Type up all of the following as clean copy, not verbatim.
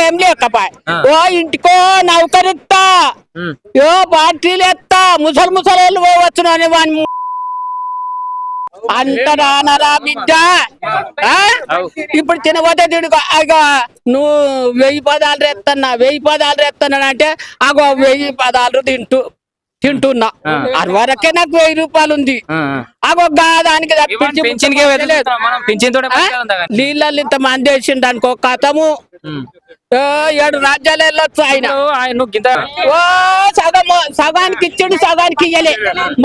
ఈడేం లేకపాయ్ ఓ ఇంటికో నౌకరిస్తా యో పార్టీలు ఎత్తా ముసలు పోవచ్చు అని వాని అంటారా బిడ్డ. ఇప్పుడు తినబోతే తిడుకో అగో నువ్వు 1000 పదాలు రెత్తన్నా అంటే అగో 1000 పదాలు తింటున్నా అది వరకే నాకు 1000 రూపాయలు ఉంది. అగో దానికి నీళ్ళల్లో ఇంత మంది వేసిండు అనుకో కథము 7 రాజ్యాలు వెళ్ళొచ్చు ఆయన. ఓ సగానికి ఇచ్చిండు సగానికి ఇయ్యలే.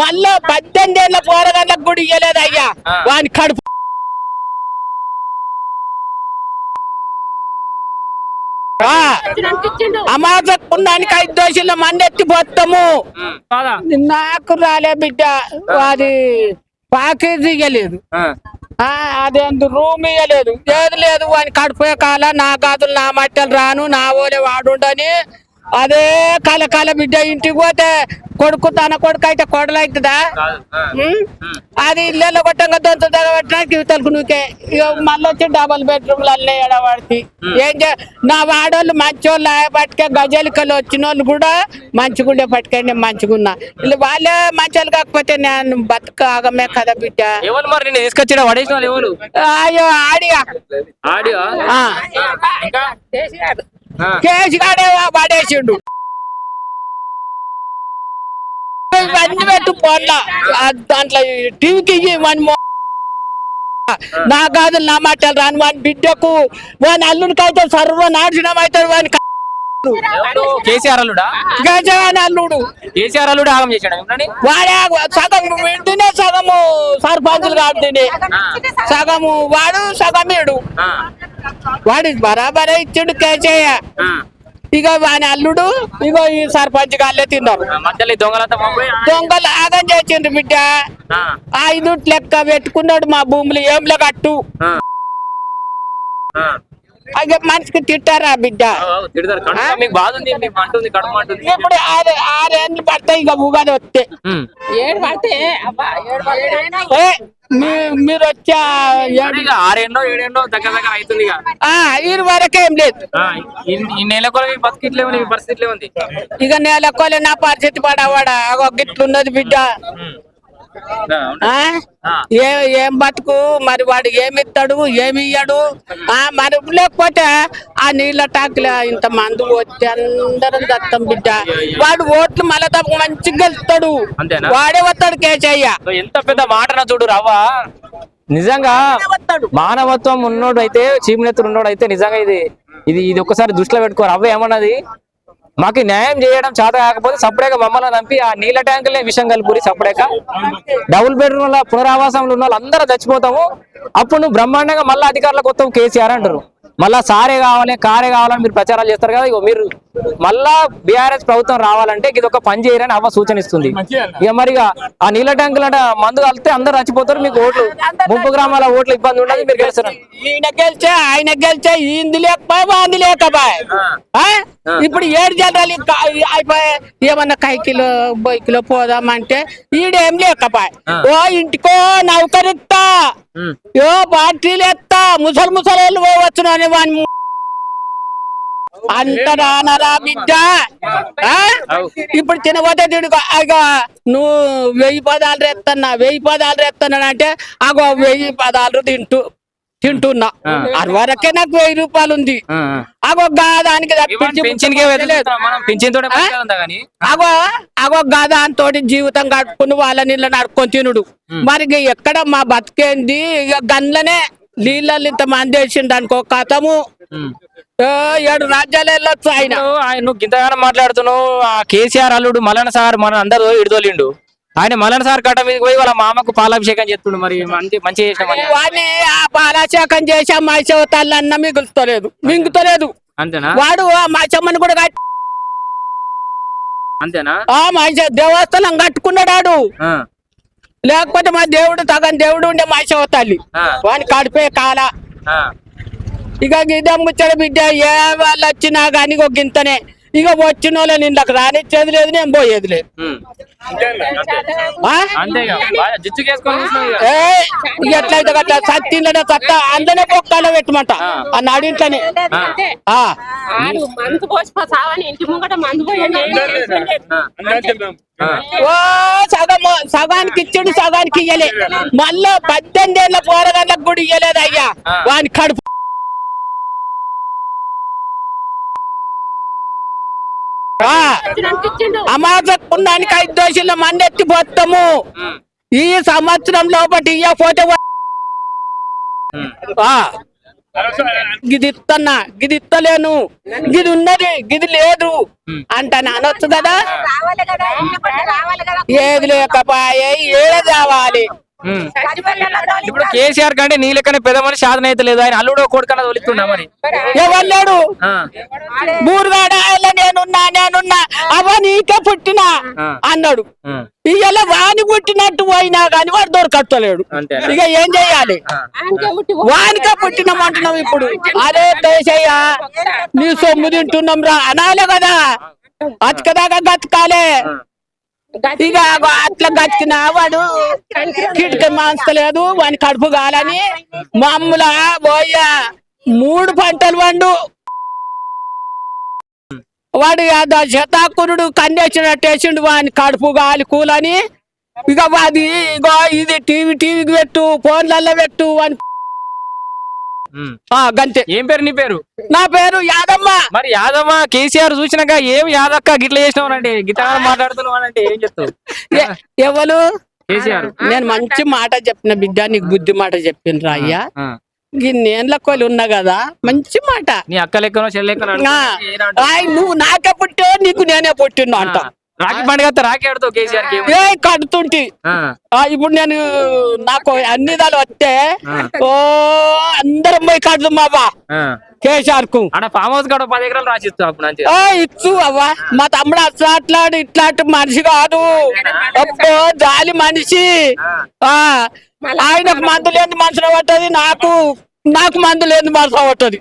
మళ్ళా 18 ఏళ్ళ పోరగాళ్ళకు కూడా ఇయ్యలేదు అయ్యా వాని కడుపు. అమాసకున్నానికి 5 దోషుల్లో మందెత్తి పోతాము. నాకు రాలే బిడ్డ అది ప్యాకేజ్ ఇయ్యలేదు అదేందు రూమ్ ఇయ్యలేదు ఏది లేదు వాని కడిపోయే కాల నా గాదులు నా మట్టెలు రాను నా ఓలే వాడుండని అదే కాల బిడ్డ. ఇంటికి పోతే కొడుకు తన కొడుకు అయితే కొడలు అవుతుందా అది ఇళ్ళ కొట్టంగా దొంత తగబెట్టడానికి ఇవతలకు నువ్వుకే మళ్ళీ వచ్చి 2 బెడ్రూమ్లన్నీ ఎడబడితే ఏం నా వాడోళ్ళు మంచోళ్ళు పట్టుకే గజలికలు వచ్చిన వాళ్ళు కూడా మంచిగుండే పట్టుకే నేను మంచిగున్నా. ఇలా వాళ్ళే మంచోళ్ళు కాకపోతే నేను బతుకాగమే కదా బిడ్డ. అయ్యో కేసీగాడే పడేసిండు ఇవన్నీ పెట్టు పోన్లా దాంట్లో టీవీకి నా కాదు నా మాటలు రాని వాని బిడ్డకు వాని అల్లుడికైతే సర్వనాశనం అవుతాడు. వాని వాడే సగం వింటేనే సగము సర్పంచులు కాబట్టి సగము వాడు సగం వీడు వాడి బరాబరే ఇచ్చిండు కేసీఆర్. ఇక వాని అల్లుడు ఇగో ఈ సర్పంచ్ గాళ్ళే తిన్నారు. దొంగలు ఆగం చేసిండ్రు బిడ్డ. 5 లెక్క పెట్టుకున్నాడు మా భూములు ఏంల కట్టు. అదే మనిషికి తిట్టారా బిడ్డ. ఇప్పుడు 6 ఏళ్ళు పడతాయి ఇక ఉగాది వస్తే. మీరు వచ్చా 6 7 దగ్గర అవుతుంది ఈ వరకేం లేదు. ఇక నెలకోలే నా పరిస్థితి పడవాడా గిట్లున్నది బిడ్డ. ఏం బతుకు మరి వాడు ఏమిస్తాడు ఏమి ఇయ్యాడు మరి లేకపోతే ఆ నీళ్ళ టాకుల ఇంత మందు వచ్చి అందరం దత్తం బిడ్డ. వాడు ఓట్లు మళ్ళా తప్ప మంచిగా గెలుస్తాడు వాడే వస్తాడు కేసయ్య. ఎంత పెద్ద మాట చూడు రవ్వ. నిజంగా మానవత్వం ఉన్నోడు అయితే చీమనెత్తులు ఉన్నోడు అయితే నిజంగా ఇది ఒక్కసారి దృష్టిలో పెట్టుకో. రవ్వ ఏమన్నది మాకు న్యాయం చేయడం చేత కాకపోతే సపరేట్గా మమ్మల్ని నంపి ఆ నీళ్ళ ట్యాంకులే విషయం కలుపురి సపరేట్గా 2 బెడ్రూమ్ల పునరావాసంలో ఉన్న వాళ్ళు అందరూ చచ్చిపోతాము. అప్పుడు నువ్వు బ్రహ్మాండంగా మళ్ళీ అధికారులకు వస్తావు కేసీఆర్ అంటారు. మళ్ళా సారే కావాలి కారే కావాలని మీరు ప్రచారాలు చేస్తారు కదా. ఇగో మీరు మళ్ళా బీఆర్ఎస్ ప్రభుత్వం రావాలంటే ఇది ఒక పని చేయరని అవ్వ సూచన ఇస్తుంది. ఇక మరిగా ఆ నీళ్ళ ట్యాంకులు అంటే మందు కలిస్తే అందరు చచ్చిపోతారు. మీకు ఓట్లు ముంపు గ్రామాల ఓట్లు ఇబ్బంది ఉండదు మీరు గెలుస్తారు. ఈయన గెలిచే ఆయన గెలిచే ఇంది లేకపోయి వాంది లేకపోయి ఇప్పుడు 7 జనరల్ అయిపోయి ఏమన్నా కైకిలో బైకిలో పోదామంటే ఈడేం లేకపోయి ఓ ఇంటికో నౌకరిస్తా యో పార్టీలు ఎత్తా ముసలు పోవచ్చు అని వాని అంటారా బిడ్డ. ఇప్పుడు తినబోతే తిడుకో అగో నువ్వు 1000 పదాలు రెత్తన్నా అంటే అగో 1000 పదాలు తింటున్నా అది వరకే నాకు 1000 రూపాయలు ఉంది. అగో దానికి అగో దాంతో జీవితం కట్టుకుని వాళ్ళ నీళ్ళ నడుకొని తినుడు. మరి ఎక్కడ మా బతికేంది ఇక గన్లనే నీళ్ళల్లో ఇంత మంది వేసిండు అనుకో కథము 7 రాజ్యాలు వెళ్ళొచ్చు ఆయన. నువ్వు గింతగానం మాట్లాడుతున్నావు. ఆ కేసీఆర్ అల్లుడు మల్లన్న సార్ మన అందరూ ఇడదోలిండు. ఆయన మల్లన్న సార్ కట్ట మీద పోయి వాళ్ళ మామకు పాలాభిషేకం చేస్తుండు. మరి మంచి చేసిన వాడిని ఆ పాలాభిషేకం చేసా మైసవతాళ్ళన్న మింగుతలేదు అంతేనా. వాడు మైసమ్మని కూడా అంతేనా దేవస్థానం కట్టుకున్నాడు. లేకపోతే మా దేవుడు తగని దేవుడు ఉండే మైసవతాలి వాడిని కడిపే కాల. ఇక ఇదే ముచ్చట బిడ్డ ఏ వాళ్ళు వచ్చినా కానీ ఒక గింతనే. ఇక వచ్చిన వాళ్ళ నిన్నకు రానిచ్చేది లేదు నేను పోయేది లేదు. ఎట్లయితే గట్లా సత్తిందనే సత్తా అందనే పొక్కాలో పెట్టమంట ఆ నాడింట్లోనే ఆడు మందు పోసి సావని ఇంటి ముంగట మందు పోయండి ఓ సగానికి ఇచ్చిండు సగానికి ఇయ్యలే మళ్ళా 18 ఏళ్ల పోరగాళ్ళకి కూడా ఇయ్యలేదు అయ్యా వాని కడుపు అమాసకున్నానికి 5 దోషుల మందెత్తి పోతాము ఈ సంవత్సరం లోపల ఇయ్యపోతే గిది ఇస్తున్నా గిది ఇస్తలేను గిది ఉన్నది గిది లేదు అంటాను అనొచ్చు కదా ఏది లేకపోయే ఏడ కావాలి ఇప్పుడు కేసీఆర్ కంటే నీ లెక్కనే పెద్ద మనిషి సాధన అయితే లేదు ఆయన అల్లుడో కొడుకన్నా తొలుతున్నా మరి ఎవరు లేడు బూరుగాడ నేనున్నా అవ నీకే పుట్టినా అన్నాడు ఇవాళ వాని పుట్టినట్టు పోయినా గాని వాడు దొరకట్టలేడు ఇక ఏం చెయ్యాలి వానికే పుట్టినామంటున్నాం ఇప్పుడు అరే దేశయ్య నీ సొమ్ము తింటున్నాం రా అనాలే కదా అతకదాకా గతకాలే ఇక అట్లా గతికినా వాడు కిటికీ మాంచలేదు వాని కడుపు కాలని మామూలు పోయా 3 పంటలు వండు వాడు శతాకురుడు కన్నేసినట్టు వేసిండు వాని కడుపు గాలి కూలని ఇక అది ఇగో ఇది టీవీకి పెట్టు ఫోన్లలో పెట్టు అని గంతే. ఏం పేరు నీ పేరు? నా పేరు యాదమ్మ. మరి యాదమ్మ కేసీఆర్ చూసినాక ఏం యాదక్క గిట్ల చేసినావు అంటే గిట్లా మాట్లాడుతున్నావు అంటే ఏం చెప్తావు? ఎవరు కేసీఆర్? నేను మంచి మాట చెప్పిన బిడ్డ నీకు బుద్ధి మాట చెప్పిండ్రా అయ్యా నేన్ల కోళ్ళు ఉన్నా కదా మంచి మాట. నీ అక్క లెక్కనో చెల్లెక్కనో నువ్వు నాకే పుట్టో నీకు నేనే పుట్టినా అంట. రాఖీ పండుగ రాఖీ ఆడుతావు కేసీఆర్ ఏ కడుతుంటి ఇప్పుడు నేను నాకు అన్ని దాలు వస్తే ఓ అందరం పోయి కడుతు మావా కేసీఆర్ కు ఫామ్ హౌస్ కాడ 10 ఎకరాలు రాసిస్తావు అప్పుడు ఇచ్చు అవ్వా. మా తమ్ముడు అట్లాంటి ఇట్లాంటి మనిషి కాదు అబ్బో జాలి మనిషి. ఆయనకు మందు లేని మనసులో పట్టది నాకు మందు లేని మనసులో పట్టది.